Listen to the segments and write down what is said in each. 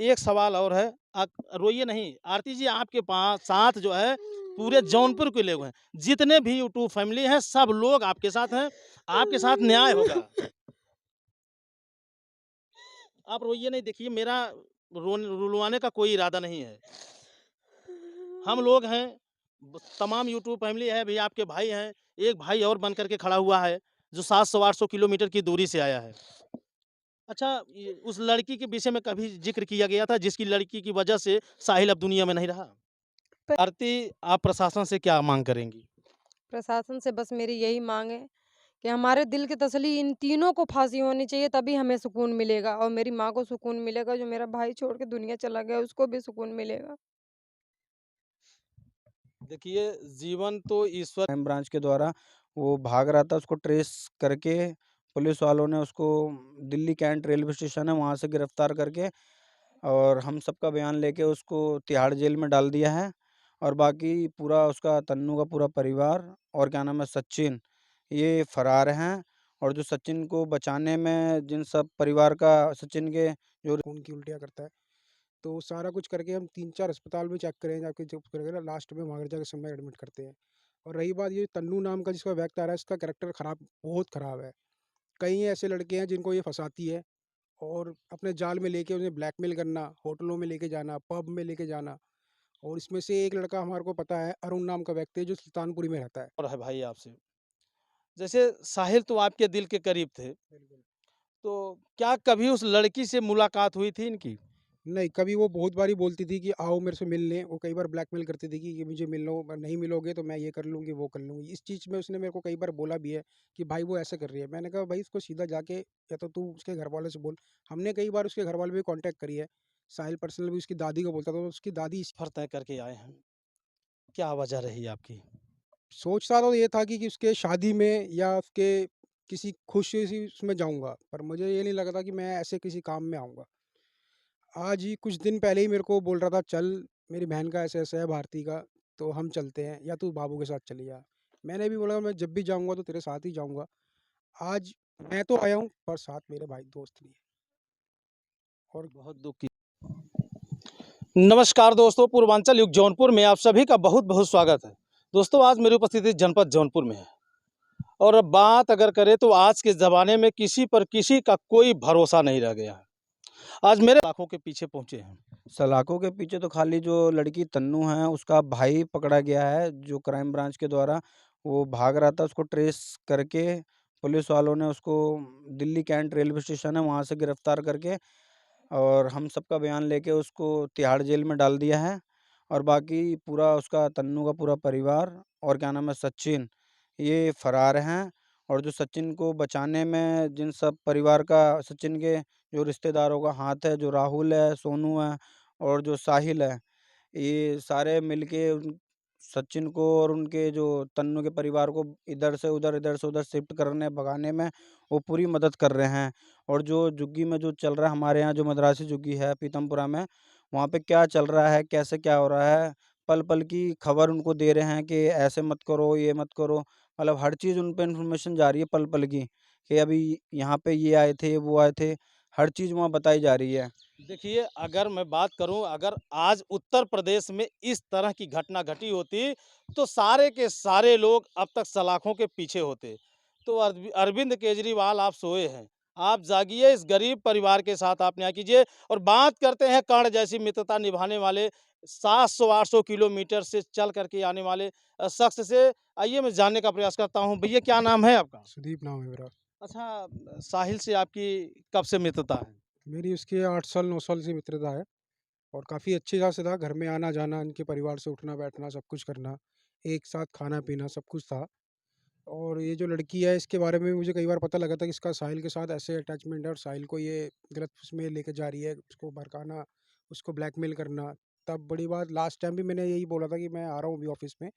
एक सवाल और है, आप रोइए नहीं। आरती जी, आपके पास साथ जो है पूरे जौनपुर के लोग हैं। जितने भी यूट्यूब फैमिली हैं, सब लोग आपके साथ हैं। आपके साथ न्याय होगा। आप रोइए नहीं, देखिए मेरा रुलवाने का कोई इरादा नहीं है। हम लोग हैं, तमाम यूट्यूब फैमिली है, भी आपके भाई हैं। एक भाई और बन करके खड़ा हुआ है, जो 700-800 किलोमीटर की दूरी से आया है। अच्छा, ये उस लड़की के विषय में कभी ज़िक्र किया गया था, जिसकी लड़की की वजह से साहिल अब दुनिया में नहीं रहा? प आरती, आप प्रशासन से क्या माँग करेंगी? प्रशासन से बस मेरी यही माँग है कि हमारे दिल की तसल्ली इन तीनों को फांसी होनी चाहिए, तभी हमें सुकून मिलेगा और मेरी माँ को सुकून मिलेगा, जो मेरा भाई छोड़ के दुनिया चला गया, उसको भी सुकून मिलेगा। देखिए, जीवन तो ईश्वर क्राइम ब्रांच के द्वारा वो भाग रहा था, उसको ट्रेस करके पुलिस वालों ने उसको दिल्ली कैंट रेलवे स्टेशन है वहाँ से गिरफ्तार करके और हम सबका बयान लेके उसको तिहाड़ जेल में डाल दिया है। और बाकी पूरा उसका तन्नू का पूरा परिवार और क्या नाम है सचिन, ये फरार हैं। और जो सचिन को बचाने में जिन सब परिवार का सचिन के जो खून की उल्टियाँ करता है। तो सारा कुछ करके हम 3-4 अस्पताल में चेक करें, जाके चेक करके ना लास्ट में वहाँ जाके समय एडमिट करते हैं। और रही बात ये तन्नू नाम का जिसका व्यक्ति आ रहा है, इसका कैरेक्टर खराब, बहुत खराब है। कई ऐसे लड़के हैं जिनको ये फँसाती है और अपने जाल में लेके उन्हें ब्लैकमेल करना, होटलों में लेके जाना, पब में लेके जाना। और इसमें से एक लड़का हमारे को पता है, अरुण नाम का व्यक्ति है जो सुल्तानपुरी में रहता है। और है भाई आपसे। जैसे साहिल तो आपके दिल के करीब थे, बिल्कुल। तो क्या कभी उस लड़की से मुलाकात हुई थी इनकी? नहीं, कभी वो बहुत बारी बोलती थी कि आओ मेरे से मिलने, वो कई बार ब्लैकमेल करती थी कि मुझे मिल लो, नहीं मिलोगे तो मैं ये कर लूँगी, वो कर लूँगी। इस चीज़ में उसने मेरे को कई बार बोला भी है कि भाई वो ऐसे कर रही है। मैंने कहा भाई इसको सीधा जाके या तो तू उसके घरवालों से बोल। हमने कई बार उसके घरवालों भी कॉन्टैक्ट करी है। साहिल पर्सनल भी उसकी दादी को बोलता था, तो उसकी दादी सफ़र तय करके आए हैं, क्या वजह रही आपकी? सोचता तो ये था कि उसके शादी में या उसके किसी खुशी सी उसमें जाऊँगा, पर मुझे ये नहीं लगा था कि मैं ऐसे किसी काम में आऊँगा। आज ही कुछ दिन पहले ही मेरे को बोल रहा था चल, मेरी बहन का ऐसे-ऐसे है भारती का, तो हम चलते हैं या तू बाबू के साथ चली जा। मैंने भी बोला मैं जब भी जाऊँगा तो तेरे साथ ही जाऊँगा। आज मैं तो आया हूँ पर साथ मेरे भाई दोस्त भी हैं। और बहुत दुःख की नमस्कार दोस्तों, पूर्वांचल युग जौनपुर में आप सभी का बहुत-बहुत स्वागत है। दोस्तों, आज मेरी उपस्थिति जनपद जौनपुर में है और अब बात अगर करें तो आज के ज़माने में किसी पर किसी का कोई भरोसा नहीं रह गया है। आज मेरे लाखों के पीछे पहुँचे हैं। सलाखों के पीछे तो खाली जो लड़की तन्नू है उसका भाई पकड़ा गया है, जो क्राइम ब्रांच के द्वारा वो भाग रहा था, उसको ट्रेस करके पुलिस वालों ने उसको दिल्ली कैंट रेलवे स्टेशन है वहाँ से गिरफ्तार करके और हम सबका बयान लेके उसको तिहाड़ जेल में डाल दिया है। और बाकी पूरा उसका तन्नू का पूरा परिवार और क्या नाम है सचिन, ये फरार हैं। और जो सचिन को बचाने में जिन सब परिवार का सचिन के जो रिश्तेदारों का हाथ है, जो राहुल है, सोनू है और जो साहिल है, ये सारे मिलके उन सचिन को और उनके जो तन्नू के परिवार को इधर से उधर शिफ्ट करने, भगाने में वो पूरी मदद कर रहे हैं। और जो झुग्गी में जो चल रहा है हमारे यहाँ जो मद्रासी झुग्गी है पीतमपुरा में, वहाँ पे क्या चल रहा है, कैसे क्या हो रहा है, पल-पल की खबर उनको दे रहे हैं कि ऐसे मत करो, ये मत करो। मतलब हर चीज़ उन पे इन्फॉर्मेशन जा रही है पल-पल की, कि अभी यहाँ पे ये आए थे, वो आए थे, हर चीज़ वहाँ बताई जा रही है। देखिए, अगर मैं बात करूँ, अगर आज उत्तर प्रदेश में इस तरह की घटना घटी होती, तो सारे के सारे लोग अब तक सलाखों के पीछे होते। तो अरविंद केजरीवाल आप सोए हैं, आप जागिए, इस गरीब परिवार के साथ आप न्याय कीजिए। और बात करते हैं कर्ण जैसी मित्रता निभाने वाले 700-800 किलोमीटर से चल करके आने वाले शख्स से। आइए मैं जानने का प्रयास करता हूँ। भैया, क्या नाम है आपका? सुदीप नाम है मेरा। अच्छा, साहिल से आपकी कब से मित्रता है? मेरी उसकी 8 साल 9 साल से मित्रता है और काफ़ी अच्छे तरह से था। घर में आना-जाना, इनके परिवार से उठना-बैठना, सब कुछ करना, एक साथ खाना-पीना सब कुछ था। और ये जो लड़की है इसके बारे में मुझे कई बार पता लगा था कि इसका साहिल के साथ ऐसे अटैचमेंट है और साहिल को ये गलत उसमें लेके जा रही है, उसको भड़काना, उसको ब्लैकमेल करना। तब बड़ी बात लास्ट टाइम भी मैंने यही बोला था कि मैं आ रहा हूँ अभी ऑफ़िस में,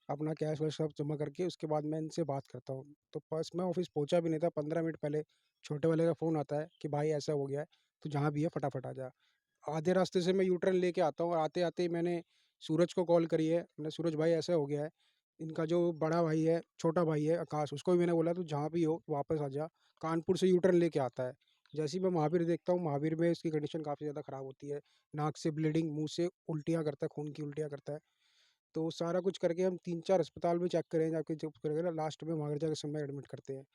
अपना कैश वैश सब जमा करके उसके बाद मैं इनसे बात करता हूँ। तो बस मैं ऑफ़िस पहुँचा भी नहीं था, 15 मिनट पहले छोटे वाले का फ़ोन आता है कि भाई ऐसा हो गया है, तू जहाँ भी है फटाफट आ जा। आधे रास्ते से मैं यू टर्न लेके आता हूँ और आते-आते ही मैंने सूरज को कॉल करी है। मैंने सूरज भाई ऐसा हो गया है। इनका जो बड़ा भाई है, छोटा भाई है आकाश, उसको भी मैंने बोला तू जहाँ भी हो वापस आ जा। कानपुर से यू टर्न लेके आता है। जैसे ही मैं महावीर देखता हूँ, महावीर में उसकी कंडीशन काफ़ी ज़्यादा ख़राब होती है। नाक से ब्लीडिंग, मुँह से उल्टियाँ करता है, खून की उल्टियाँ करता है। तो सारा कुछ करके हम 3-4 अस्पताल में चेक करें, जाके चेक करके ना लास्ट में वहाँ जाके समय एडमिट करते हैं।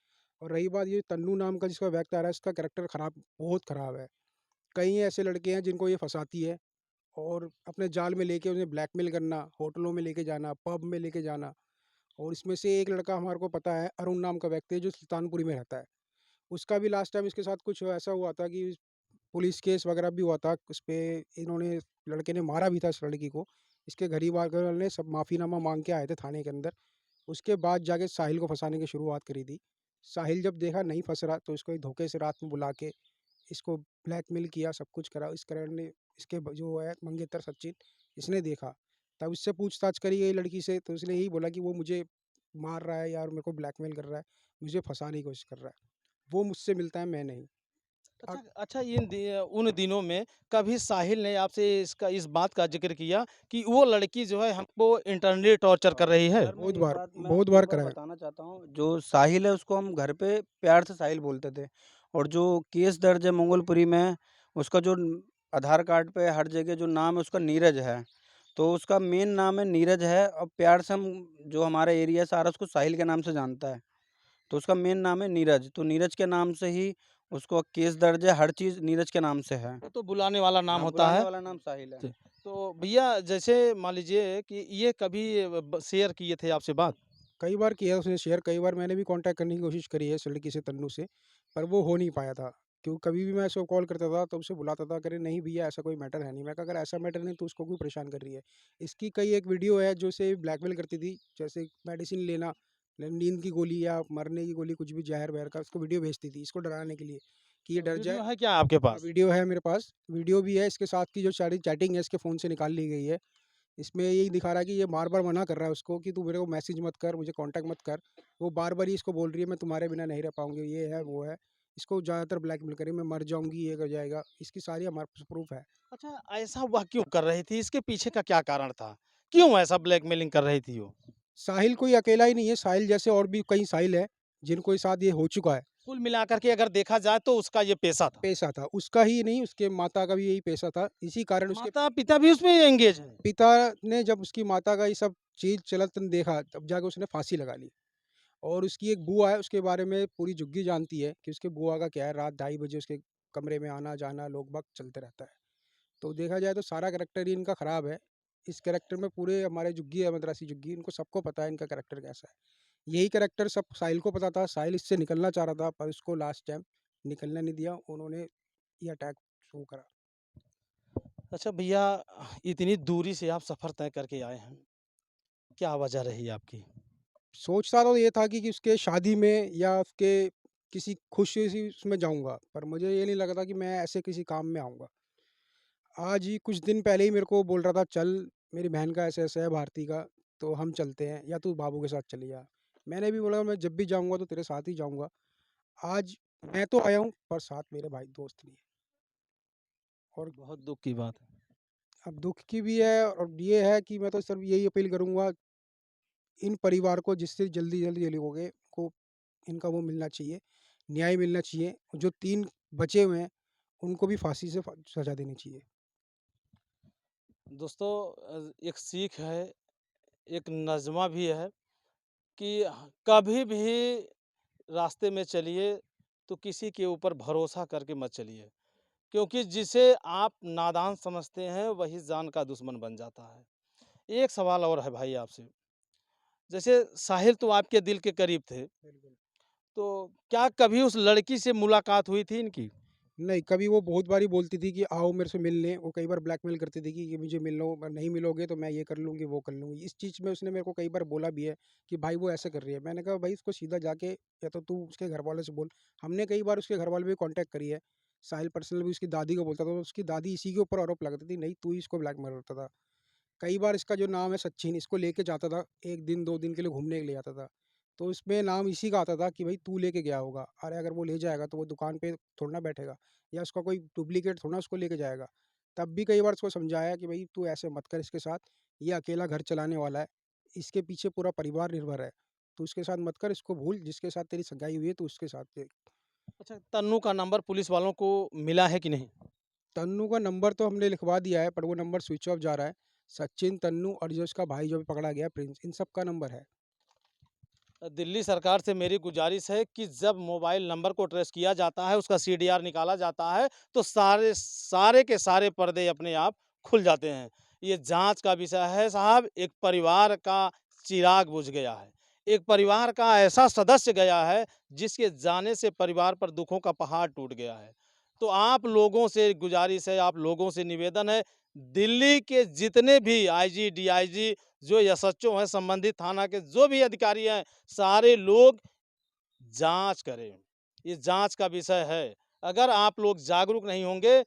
और रही बात ये तन्नू नाम का जिसका व्यक्ति आ रहा है, इसका कैरेक्टर ख़राब, बहुत ख़राब है। कई ऐसे लड़के हैं जिनको ये फँसाती है और अपने जाल में लेके उन्हें ब्लैकमेल करना, होटलों में लेके जाना, पब में लेके जाना। और इसमें से एक लड़का हमारे को पता है, अरुण नाम का व्यक्ति है जो सुल्तानपुरी में रहता है। उसका भी लास्ट टाइम इसके साथ कुछ ऐसा हुआ था कि पुलिस केस वगैरह भी हुआ था। उसपे इन्होंने लड़के ने मारा भी था इस लड़की को। इसके घर वालों ने सब माफ़ीनामा माँग के आए थे थाने के अंदर। उसके बाद जाके साहिल को फँसाने की शुरुआत करी थी। साहिल जब देखा नहीं फँस रहा तो इसको एक धोखे से रात में बुला के इसको ब्लैकमेल किया, सब कुछ करा। इस करण ने इसके जो है मंगेतर सचिन, इसने देखा। तब इससे पूछताछ करी गई लड़की से, तो उसने यही बोला कि वो मुझे मार रहा है या और मेरे को ब्लैकमेल कर रहा है, मुझे फँसाने की कोशिश कर रहा है। वो मुझसे मिलता है, मैं नहीं। अ अच्छा अच्छा उन दिनों में कभी साहिल ने आपसे इस बात का ज़िक्र किया कि वो लड़की जो है हमको इंटरनेट टॉर्चर कर रही है? सर मैं बहुत बार एक बार करा है। बताना चाहता हूँ, जो साहिल है उसको हम घर पे प्यार से साहिल बोलते थे और जो केस दर्ज है मंगोलपुरी में, उसका जो आधार कार्ड पे हर जगह जो नाम है उसका नीरज है। तो उसका मेन नाम है नीरज है और प्यार से हम जो हमारा एरिया सारा उसको साहिल के नाम से जानता है। तो उसका मेन नाम है नीरज, तो नीरज के नाम से ही उसको केस दर्ज है, हर चीज़ नीरज के नाम से है। वो तो बुलाने वाला नाम हाँ, होता बुलाने है। वाला नाम साहिल है। तो भैया जैसे मान लीजिए कि ये कभी शेयर किए थे आपसे बात? कई बार किया उसने शेयर, कई बार मैंने भी कॉन्टैक्ट करने की कोशिश करी है इस लड़की से, तन्नू से, पर वो हो नहीं पाया था। क्यों कभी भी मैं उसको कॉल करता था तो उसे बुलाता था, कह रही नहीं भैया ऐसा कोई मैटर है नहीं। मैं कहा अगर ऐसा मैटर नहीं तो उसको क्यों परेशान कर रही है। इसकी कई एक वीडियो है जो उसे ब्लैकमेल करती थी, जैसे मेडिसिन लेना, नींद की गोली या मरने की गोली, कुछ भी जहर वहर का, उसको वीडियो भेजती थी इसको डराने के लिए कि ये डर वीडियो जाए। है क्या आपके हाँ, पास? वीडियो है मेरे पास, वीडियो भी है इसके साथ की जो सारी चैटिंग है इसके फ़ोन से निकाल ली गई है। इसमें यही दिखा रहा है कि ये बार-बार मना कर रहा है उसको कि तू मेरे को मैसेज मत कर, मुझे कॉन्टैक्ट मत कर। वो बार-बार ही इसको बोल रही है मैं तुम्हारे बिना नहीं रह पाऊँगी, ये है, वो है। इसको ज़्यादातर ब्लैकमेल कर रही है, मैं मर जाऊँगी, ये हो जाएगा। इसकी सारी हमारे पास प्रूफ़ है। अच्छा ऐसा वह क्यों कर रही थी? इसके पीछे का क्या कारण था? क्यों ऐसा ब्लैकमेलिंग कर रही थी वो? साहिल कोई अकेला ही नहीं है, साहिल जैसे और भी कई साहिल हैं, जिनको साथ ये हो चुका है। कुल मिलाकर के अगर देखा जाए तो उसका ये पेशा था। पेशा था, उसका ही नहीं उसके माता का भी यही पेशा था। इसी कारण उसके माता-पिता भी उसमें एंगेज हैं। पिता ने जब उसकी माता का ये सब चीज़ चलत देखा, तब जाके उसने फांसी लगा ली। और उसकी एक बुआ है, उसके बारे में पूरी झुग्गी जानती है कि उसके बुआ का क्या है, रात 2:30 बजे उसके कमरे में आना-जाना, लोग-बाग चलते रहता है। तो देखा जाए तो सारा कैरेक्टर ही इनका ख़राब है। इस कैरेक्टर में पूरे हमारे झुग्गी है, मद्रासी झुग्गी, इनको सबको पता है इनका कैरेक्टर कैसा है। यही कैरेक्टर सब साहिल को पता था, साहिल इससे निकलना चाह रहा था, पर उसको लास्ट टाइम निकलने नहीं दिया, उन्होंने ये अटैक शुरू करा। अच्छा भैया इतनी दूरी से आप सफ़र तय करके आए हैं। क्या वजह रही आपकी? सोचता तो ये था कि उसके शादी में या उसके किसी खुशी सी उसमें जाऊँगा, पर मुझे ये नहीं लगा था कि मैं ऐसे किसी काम में आऊँगा। आज ही कुछ दिन पहले ही मेरे को बोल रहा था चल, मेरी बहन का ऐसा-ऐसा है भारती का, तो हम चलते हैं या तू बाबू के साथ चली जा। मैंने भी बोला मैं जब भी जाऊँगा तो तेरे साथ ही जाऊँगा। आज मैं तो आया हूँ पर साथ मेरे भाई दोस्त नहीं है। और बहुत दुःख की बात है। अब दुःख की भी है और ये है कि मैं तो सिर्फ़ यही अपील करूँगा इन परिवार को जिससे जल्दी-जल्दी ये लोगों को इनका वो मिलना चाहिए, न्याय मिलना चाहिए। जो 3 बचे हुए हैं उनको भी फांसी से सज़ा देनी चाहिए। दोस्तों एक सीख है, एक नज़्मा भी है कि कभी भी रास्ते में चलिए तो किसी के ऊपर भरोसा करके मत चलिए। क्योंकि जिसे आप नादान समझते हैं वही जान का दुश्मन बन जाता है। एक सवाल और है भाई आपसे, जैसे साहिल तो आपके दिल के करीब थे, बिल्कुल। तो क्या कभी उस लड़की से मुलाकात हुई थी इनकी? नहीं, कभी वो बहुत बारी बोलती थी कि आओ मेरे से मिलने, वो कई बार ब्लैकमेल करती थी कि मुझे मिल लो, नहीं मिलोगे तो मैं ये कर लूँगी, वो कर लूँगी। इस चीज़ में उसने मेरे को कई बार बोला भी है कि भाई वो ऐसे कर रही है। मैंने कहा भाई इसको सीधा जाके या तो तू उसके घरवालों से बोल। हमने कई बार उसके घरवालों भी कॉन्टैक्ट करी है। साहिल पर्सनल भी उसकी दादी को बोलता था, तो उसकी दादी इसी के ऊपर आरोप लगाती थी, नहीं तू ही इसको ब्लैकमेल करता था। कई बार इसका जो नाम है सचिन, इसको लेके जाता था, 1 दिन 2 दिन के लिए घूमने के लिए जाता था। तो इसमें नाम इसी का आता था कि भई तू लेके गया होगा। अरे अगर वो ले जाएगा तो वो दुकान पे थोड़ी ना बैठेगा या उसका कोई डुप्लीकेट थोड़ी ना उसको लेके जाएगा। तब भी कई बार उसको समझाया कि भई तू ऐसे मत कर इसके साथ, ये अकेला घर चलाने वाला है, इसके पीछे पूरा परिवार निर्भर है। तू इसके साथ मत कर, इसको भूल, जिसके साथ तेरी सगाई हुई है तू उसके साथ देख। अच्छा, तन्नू का नंबर पुलिस वालों को मिला है कि नहीं? तन्नू का नंबर तो हमने लिखवा दिया है, पर वो नंबर स्विच ऑफ जा रहा है। सचिन, तन्नू और जो उसका भाई जो भी पकड़ा गया प्रिंस, इन सब का नंबर है। दिल्ली सरकार से मेरी गुजारिश है कि जब मोबाइल नंबर को ट्रेस किया जाता है, उसका सीडीआर निकाला जाता है, तो सारे सारे के सारे पर्दे अपने आप खुल जाते हैं। ये जांच का विषय है साहब, एक परिवार का चिराग बुझ गया है। एक परिवार का ऐसा सदस्य गया है, जिसके जाने से परिवार पर दुखों का पहाड़ टूट गया है। तो आप लोगों से गुजारिश है, आप लोगों से निवेदन है, दिल्ली के जितने भी आईजी, डीआईजी, जो एसएचओ हैं, संबंधित थाना के जो भी अधिकारी हैं, सारे लोग जांच करें। ये जांच का विषय है। अगर आप लोग जागरूक नहीं होंगे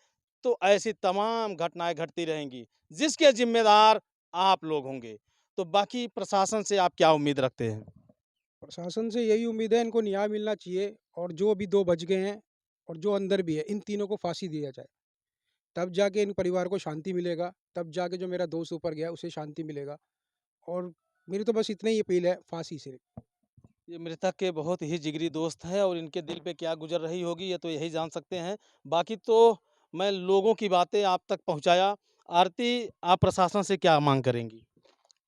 तो ऐसी तमाम घटनाएं घटती रहेंगी, जिसके जिम्मेदार आप लोग होंगे। तो बाकी प्रशासन से आप क्या उम्मीद रखते हैं? प्रशासन से यही उम्मीद है, इनको न्याय मिलना चाहिए और जो अभी 2 बच गए हैं और जो अंदर भी है, इन तीनों को फांसी दिया जाए। तब जाके इन परिवार को शांति मिलेगा, तब जाके जो मेरा दोस्त ऊपर गया उसे शांति मिलेगा और मेरी तो बस इतना ही अपील है, फांसी सिर्फ़। ये मृतक के बहुत ही जिगरी दोस्त हैं और इनके दिल पे क्या गुजर रही होगी, ये तो यही जान सकते हैं। बाकी तो मैं लोगों की बातें आप तक पहुंचाया। आरती, आप प्रशासन से क्या मांग करेंगी?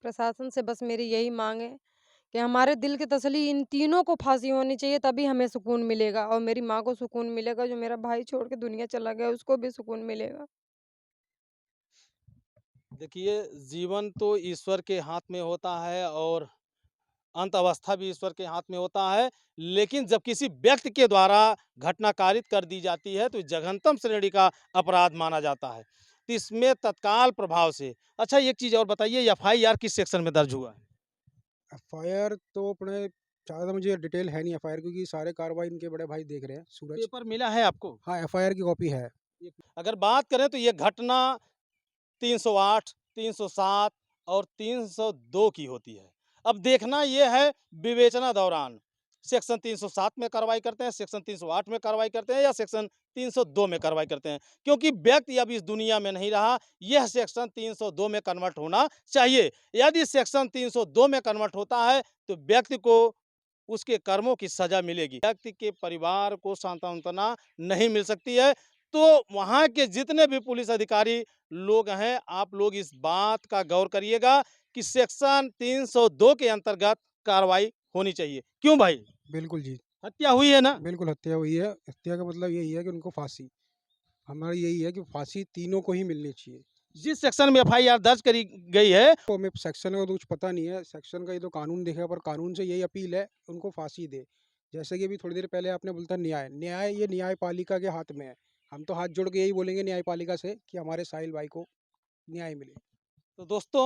प्रशासन से बस मेरी यही माँग है कि हमारे दिल की तसल्ली इन तीनों को फांसी होनी चाहिए, तभी हमें सुकून मिलेगा और मेरी माँ को सुकून मिलेगा, जो मेरा भाई छोड़ के दुनिया चला गया उसको भी सुकून मिलेगा। देखिए, जीवन तो ईश्वर के हाथ में होता है और अंत अवस्था भी ईश्वर के हाथ में होता है, लेकिन जब किसी व्यक्ति के द्वारा घटना कारित कर दी जाती है, तो जघन्यतम श्रेणी का अपराध माना जाता है। तो इसमें तत्काल प्रभाव से अच्छा, एक चीज़ और बताइए, एफआईआर किस सेक्शन में दर्ज हुआ है? एफआईआर तो अपने ज़्यादा मुझे डिटेल है नहीं एफआईआर, क्योंकि सारे कार्रवाई इनके बड़े भाई देख रहे हैं, सूरज। पेपर मिला है आपको? हाँ, एफआईआर की कॉपी है। अगर बात करें तो ये घटना 308, 307 और 302 की होती है। अब देखना ये है विवेचना दौरान सेक्शन 307 में कार्रवाई करते हैं, सेक्शन 308 में कार्रवाई करते हैं या सेक्शन 302 में कार्रवाई करते हैं, क्योंकि व्यक्ति अब इस दुनिया में नहीं रहा। यह सेक्शन 302 में कन्वर्ट होना चाहिए। यदि सेक्शन 302 में कन्वर्ट होता है तो व्यक्ति को उसके कर्मों की सजा मिलेगी। व्यक्ति के परिवार को सांत्वना नहीं मिल सकती है। तो वहाँ के जितने भी पुलिस अधिकारी लोग हैं, आप लोग इस बात का गौर करिएगा कि सेक्शन 302 के अंतर्गत कार्रवाई होनी चाहिए। क्यों भाई? बिल्कुल जी, हत्या हुई है ना? बिल्कुल हत्या हुई है। हत्या का मतलब यही है कि उनको फांसी, हमारा यही है कि फांसी तीनों को ही मिलनी चाहिए। जिस सेक्शन में एफआईआर दर्ज करी गई है, तो हमें सेक्शन का तो कुछ पता नहीं है, सेक्शन का ये तो कानून देखेगा, पर कानून से यही अपील है, उनको फांसी दे। जैसे कि अभी थोड़ी देर पहले आपने बोला था न्याय, न्याय ये न्यायपालिका के हाथ में है। हम तो हाथ जोड़ के यही बोलेंगे न्यायपालिका से कि हमारे साहिल भाई को न्याय मिले। तो दोस्तों,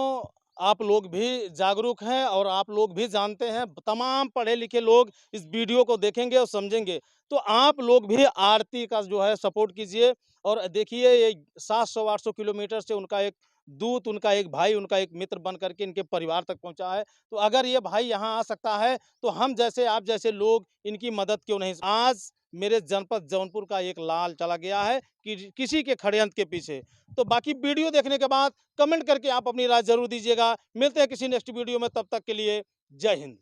आप लोग भी जागरूक हैं और आप लोग भी जानते हैं, तमाम पढ़े लिखे लोग इस वीडियो को देखेंगे और समझेंगे। तो आप लोग भी आरती का जो है सपोर्ट कीजिए और देखिए, ये 700-800 किलोमीटर से उनका एक दूत, उनका एक भाई, उनका एक मित्र बन करके इनके परिवार तक पहुंचा है। तो अगर ये भाई यहाँ आ सकता है तो हम जैसे, आप जैसे लोग इनकी मदद क्यों नहीं? आज मेरे जनपद जौनपुर का एक लाल चला गया है कि किसी के षड्यंत्र के पीछे। तो बाकी वीडियो देखने के बाद कमेंट करके आप अपनी राय जरूर दीजिएगा। मिलते हैं किसी नेक्स्ट वीडियो में, तब तक के लिए जय हिंद।